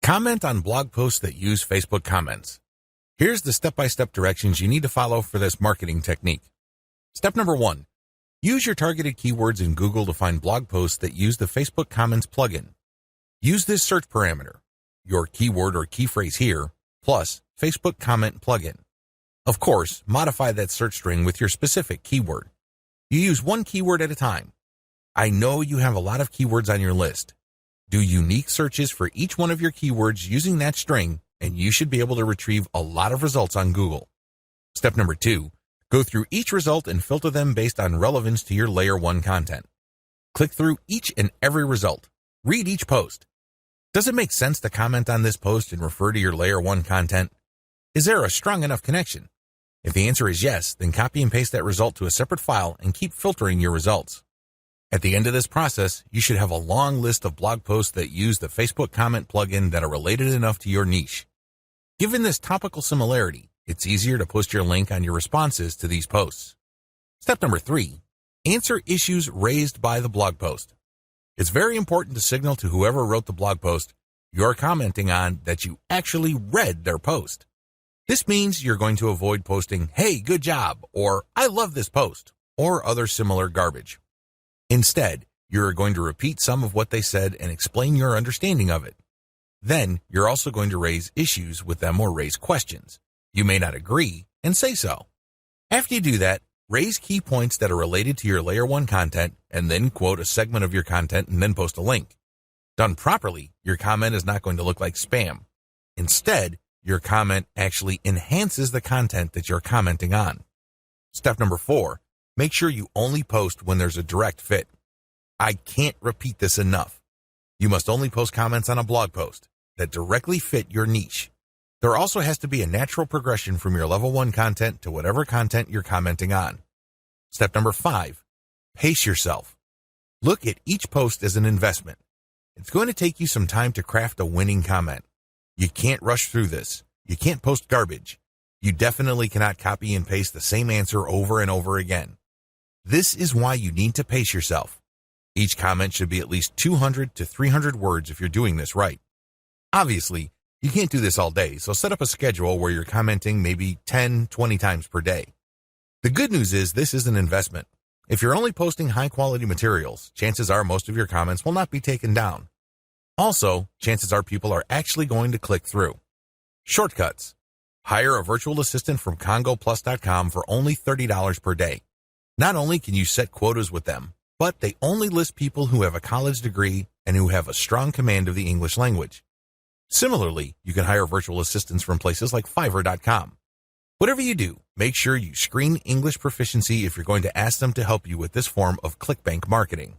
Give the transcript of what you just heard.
Comment on blog posts that use Facebook comments. Here's the step-by-step directions you need to follow for this marketing technique. Step number 1. Use your targeted keywords in Google to find blog posts that use the Facebook Comments plugin. Use this search parameter, your keyword or key phrase here, plus Facebook Comment plugin. Of course, modify that search string with your specific keyword. You use one keyword at a time. I know you have a lot of keywords on your list. Do unique searches for each one of your keywords using that string, and you should be able to retrieve a lot of results on Google. Step number 2, go through each result and filter them based on relevance to your Layer 1 content. Click through each and every result. Read each post. Does it make sense to comment on this post and refer to your Layer 1 content? Is there a strong enough connection? If the answer is yes, then copy and paste that result to a separate file and keep filtering your results. At the end of this process, you should have a long list of blog posts that use the Facebook Comment plugin that are related enough to your niche. Given this topical similarity, it's easier to post your link on your responses to these posts. Step number 3, answer issues raised by the blog post. It's very important to signal to whoever wrote the blog post you're commenting on that you actually read their post. This means you're going to avoid posting, "Hey, good job," or "I love this post," or other similar garbage. Instead, you're going to repeat some of what they said and explain your understanding of it. Then, you're also going to raise issues with them or raise questions. You may not agree, and say so. After you do that, raise key points that are related to your Layer 1 content, and then quote a segment of your content and then post a link. Done properly, your comment is not going to look like spam. Instead, your comment actually enhances the content that you're commenting on. Step number 4, make sure you only post when there's a direct fit. I can't repeat this enough. You must only post comments on a blog post that directly fit your niche. There also has to be a natural progression from your level 1 content to whatever content you're commenting on. Step number 5, pace yourself. Look at each post as an investment. It's going to take you some time to craft a winning comment. You can't rush through this. You can't post garbage. You definitely cannot copy and paste the same answer over and over again. This is why you need to pace yourself. Each comment should be at least 200 to 300 words if you're doing this right. Obviously, you can't do this all day, so set up a schedule where you're commenting maybe 10, 20 times per day. The good news is this is an investment. If you're only posting high-quality materials, chances are most of your comments will not be taken down. Also, chances are people are actually going to click through. Shortcuts. Hire a virtual assistant from CongoPlus.com for only $30 per day. Not only can you set quotas with them, but they only list people who have a college degree and who have a strong command of the English language. Similarly, you can hire virtual assistants from places like Fiverr.com. Whatever you do, make sure you screen English proficiency if you're going to ask them to help you with this form of ClickBank marketing.